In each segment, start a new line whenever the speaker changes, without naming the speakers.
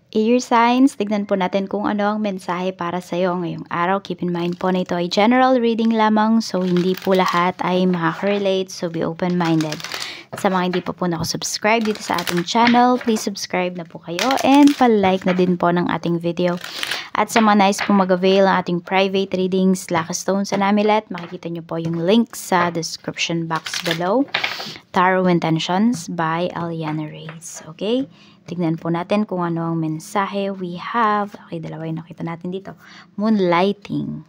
Air signs, tignan po natin kung ano ang mensahe para sa iyo ngayong araw. Keep in mind po na ito ay general reading lamang, so hindi po lahat ay makaka-relate, so be open-minded. Sa mga hindi pa po nakasubscribe dito sa ating channel, please subscribe na po kayo and pa-like na din po ng ating video. At sa mga nice po mag-avail ng ating private readings, Lucky Stones and Amulet, makikita nyo po yung link sa description box below. Tarot Intentions by Aliana Reyes. Okay? Tignan po natin kung ano ang mensahe we have. Okay, dalawa yung nakita natin dito. Moonlighting.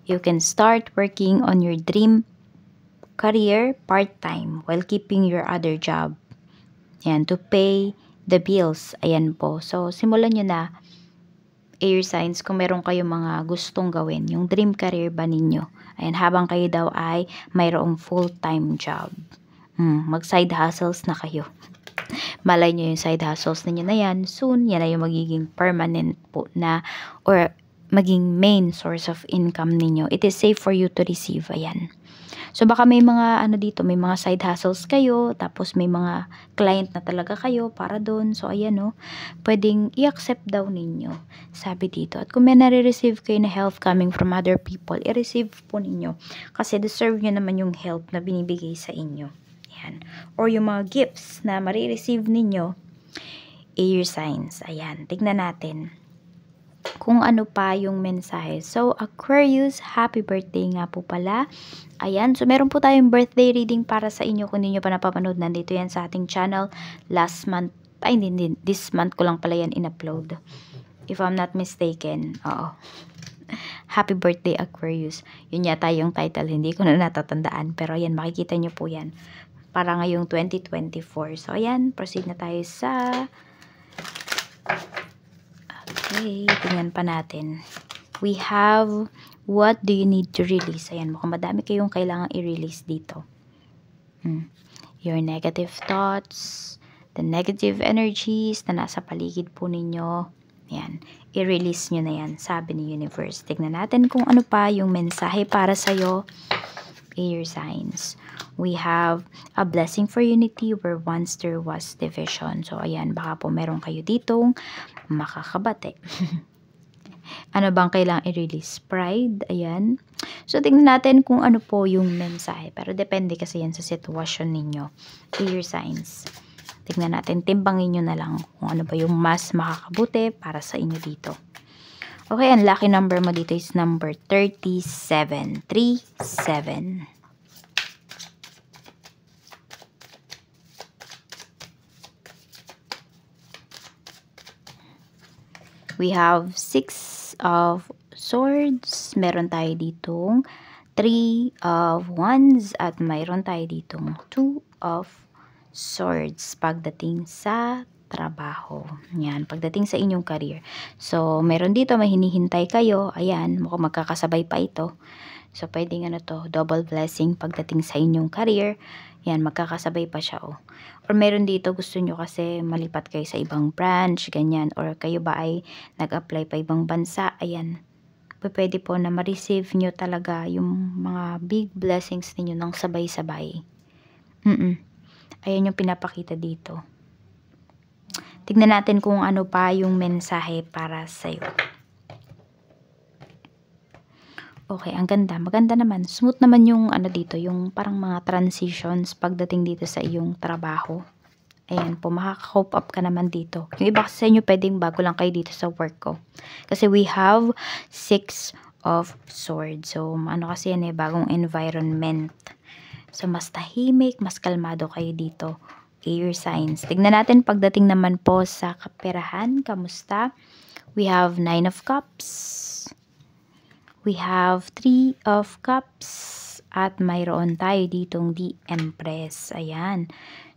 You can start working on your dream career part-time while keeping your other job. Ayan, to pay the bills. Ayan po. So, simulan nyo na, air signs, kung meron kayong mga gustong gawin. Yung dream career ba ninyo? Ayan, habang kayo daw ay mayroong full-time job. Mag-side hustles na kayo. Malay nyo yung side hustles ninyo na yan, soon, yan na yung magiging permanent po na, or maging main source of income ninyo. It is safe for you to receive, ayan. So, baka may mga, dito, may mga side hustles kayo, tapos may mga client na talaga kayo para doon. So, ayan, no, pwedeng i-accept daw ninyo, sabi dito. At kung may nare-receive kayo na help coming from other people, i-receive po ninyo. Kasi deserve nyo naman yung help na binibigay sa inyo. Ayan. Or yung mga gifts na marireceive ninyo, air signs. Ayan, tignan natin kung ano pa yung mensahe. So, Aquarius, happy birthday nga po pala. Ayan, so meron po tayong birthday reading para sa inyo. Kung hindi nyo pa napapanood, nandito yan sa ating channel. Last month, ay hindi, this month ko lang pala yan in-upload. If I'm not mistaken, oo. Happy birthday, Aquarius. Yun yata yung title, hindi ko na natatandaan. Pero ayan, makikita nyo po yan. Para ngayong 2024. So, ayan, proceed na tayo sa... Okay, tingnan pa natin. We have, what do you need to release? Ayan, mukhang madami kayong kailangang i-release dito. Your negative thoughts, the negative energies na nasa paligid po ninyo. Ayan, i-release nyo na yan, sabi ni Universe. Tignan natin kung ano pa yung mensahe para sa'yo. Air signs. We have a blessing for unity where once there was division. So, ayan, baka po meron kayo ditong makakabate. Ano bang kailangang i-release? Pride, ayan. So, tingnan natin kung ano po yung mensahe. Pero depende kasi yan sa sitwasyon ninyo. Air signs. Tingnan natin, timbangin nyo na lang kung ano ba yung mas makakabuti para sa inyo dito. Okay, ang lucky number mo dito is number 37. 37. We have 6 of swords. Meron tayo ditong 3 of wands. At mayroon tayo ditong 2 of swords pagdating sa trabaho. Yan, pagdating sa inyong career. So, meron dito, may hinihintay kayo. Ayan, mukhang magkakasabay pa ito. So, pwedeng double blessing pagdating sa inyong career. Yan, magkakasabay pa siya, oh. Or meron dito, gusto nyo kasi malipat kayo sa ibang branch, ganyan. Or kayo ba ay nag-apply pa ibang bansa, ayan. Pwede po na ma-receive nyo talaga yung mga big blessings ninyo ng sabay-sabay. Ayan yung pinapakita dito. Tignan natin kung ano pa yung mensahe para sa'yo. Okay, ang ganda. Maganda naman. Smooth naman yung dito, yung parang mga transitions pagdating dito sa iyong trabaho. Ayan po, makaka-cope up ka naman dito. Yung iba kasi sa inyo, pwedeng bago lang kayo dito sa work ko. Kasi we have 6 of swords. So, kasi yan bagong environment. So, mas tahimik, mas kalmado kayo dito. Air signs. Tignan natin pagdating naman po sa kaperahan. Kamusta? We have 9 of cups. We have 3 of cups. At mayroon tayo ditong the Empress. Ayan.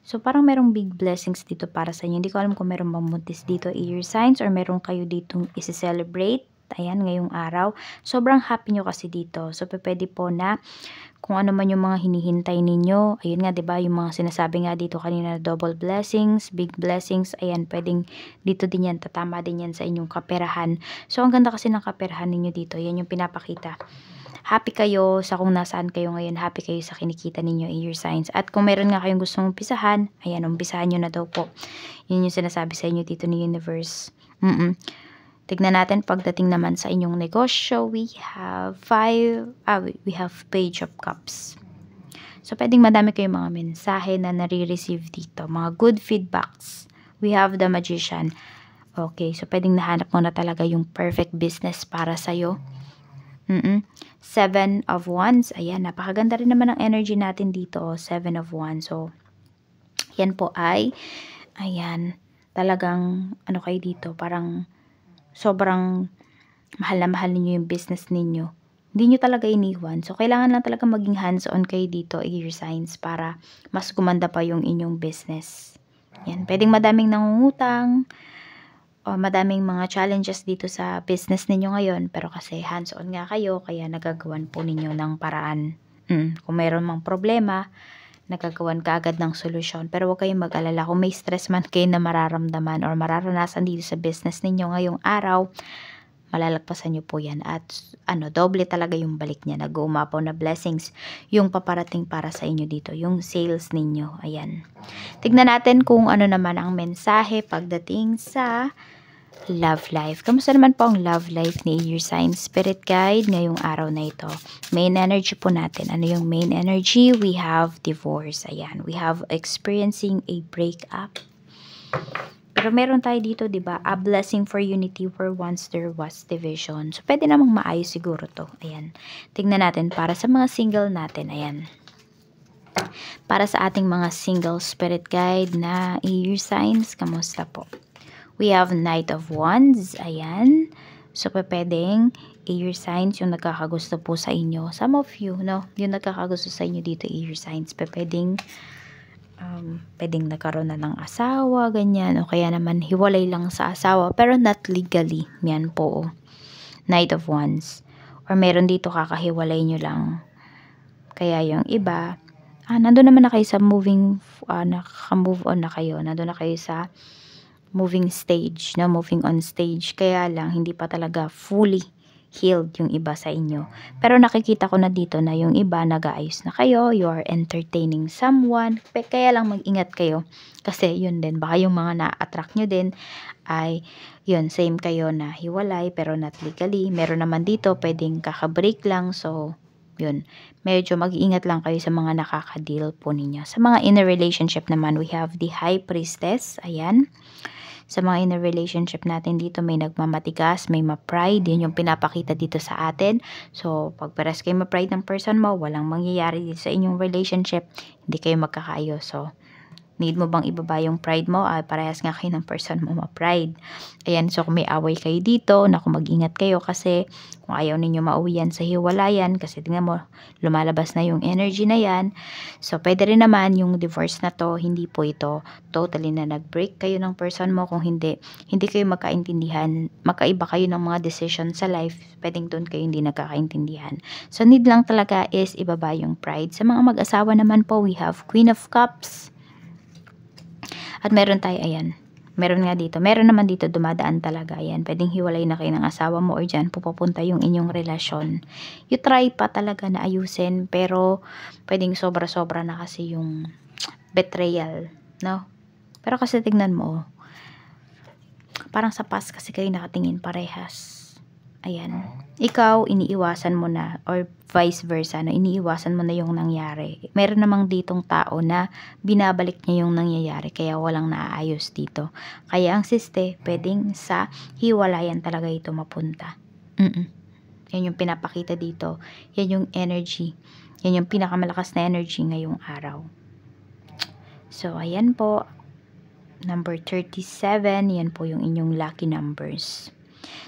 So, parang merong big blessings dito para sa inyo. Hindi ko alam kung meron bang buntis dito, air signs, or meron kayo ditong isi-celebrate. Ayan, ngayong araw. Sobrang happy nyo kasi dito. So, pwede po na kung ano man yung mga hinihintay ninyo. Ayun nga, diba, yung mga sinasabi nga dito kanina, double blessings, big blessings. Ayan, pwedeng dito din yan, tatama din yan sa inyong kaperahan. So, ang ganda kasi ng kaperahan ninyo dito. Yan yung pinapakita. happy kayo sa kung nasaan kayo ngayon, happy kayo sa kinikita ninyo air signs. At kung meron nga kayong gustong umpisahan, ayan, umpisahan nyo na daw po. Yun yung sinasabi sa inyo dito ni universe. Tignan natin pagdating naman sa inyong negosyo, we have Page of Cups. So, pwedeng madami kayong mga mensahe na nare-receive dito. Mga good feedbacks. We have the Magician. Okay, so pwedeng nahanap mo na talaga yung perfect business para sa'yo. 7 of Wands. Ayan, napakaganda rin naman ang energy natin dito. 7 of Wands. So, yan po ay, ayan, talagang, ano kayo dito, parang sobrang mahal na mahal ninyo yung business ninyo. Hindi nyo talaga iniwan. So, kailangan lang talaga maging hands-on kayo dito, air signs, para mas gumanda pa yung inyong business. Yan. Pwedeng madaming nangungutang, o madaming mga challenges dito sa business ninyo ngayon. Pero kasi hands-on nga kayo, kaya nagagawan po ninyo ng paraan. Kung mayroon mang problema, nagagawan ka agad ng solusyon. Pero huwag kayong mag-alala. Kung may stress man kayo na mararamdaman or mararanasan dito sa business ninyo ngayong araw, malalagpasan nyo po yan at doble talaga yung balik niya, nag-uumapaw na blessings yung paparating para sa inyo dito, yung sales ninyo. Ayan, tignan natin kung ano naman ang mensahe pagdating sa love life. Kamusta naman po ang love life ni air sign spirit guide ngayong araw na ito? Main energy po natin, ano yung main energy? We have divorce. Ayan, we have experiencing a breakup. Pero meron tayo dito, 'di ba? A blessing for unity where once there was division. So, pwede namang maayos siguro 'to. Ayan. Tingnan natin para sa mga single natin. Ayan. Para sa ating mga single spirit guide na air signs, kamusta po? We have Knight of Wands. Ayan. So, pwedeng air signs yung nagkakagusto po sa inyo. Some of you, no? Yung nagkakagusto sa inyo dito, air signs. Pwedeng nagkaroon na ng asawa, ganyan, o kaya naman hiwalay lang sa asawa, pero not legally. Yan po, Knight of Wands. Or meron dito kakahiwalay nyo lang. Kaya yung iba, nandun naman na kayo sa moving, nakaka-move on na kayo. Nandun na kayo sa moving stage, no? Moving on stage. Kaya lang, hindi pa talaga fully healed yung iba sa inyo. Pero nakikita ko na dito na yung iba nag-aayos na kayo, you are entertaining someone. Kaya lang mag-ingat kayo. Kasi yun din, baka yung mga na-attract nyo din ay yun, same kayo na hiwalay pero not legally. Meron naman dito, pwedeng kakabreak lang. So, yun, medyo mag-iingat lang kayo sa mga nakaka-deal po ninyo. Sa mga inner relationship naman, we have the High Priestess. Ayan. Sa mga inner relationship natin dito, may nagmamatigas, may ma-pride. Yun yung pinapakita dito sa atin. So, pag pares kayo ma-pride ng person mo, walang mangyayari dito sa inyong relationship. Hindi kayo magkakaayos. So, need mo bang ibaba yung pride mo? Parehas nga kayo ng person mo ma-pride. Ayan, so kung may away kayo dito, naku, mag-ingat kayo kasi kung ayaw ninyo mauwian sa hiwalayan, kasi tingnan mo, lumalabas na yung energy na yan. So, pwede rin naman yung divorce na to, hindi po ito totally na nag-break kayo ng person mo. Kung hindi kayo magkaintindihan, magkaiba kayo ng mga decision sa life, pwedeng doon kayo hindi nagkakaintindihan. So, need lang talaga is ibaba yung pride. Sa mga mag-asawa naman po, we have Queen of Cups. At meron tayo, ayan, meron nga dito, meron naman dito dumadaan talaga, ayan, pwedeng hiwalay na kayo ng asawa mo or dyan, pupunta yung inyong relasyon. You try pa talaga na ayusin, pero pwedeng sobra-sobra na kasi yung betrayal, no? Pero kasi tignan mo, parang sa past kasi kayo nakatingin parehas. Ayan, ikaw iniiwasan mo na or vice versa, no? Iniiwasan mo na yung nangyari. Meron namang ditong tao na binabalik niya yung nangyayari kaya walang naaayos dito. Kaya ang siste, pwedeng sa hiwalayan talaga ito mapunta. Yan yung pinapakita dito. Yan yung energy. Yan yung pinakamalakas na energy ngayong araw. So, ayan po. Number 37, yan po yung inyong lucky numbers.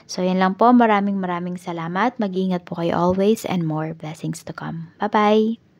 So, yan lang po. Maraming salamat. Mag-iingat po kayo always and more blessings to come. Bye-bye!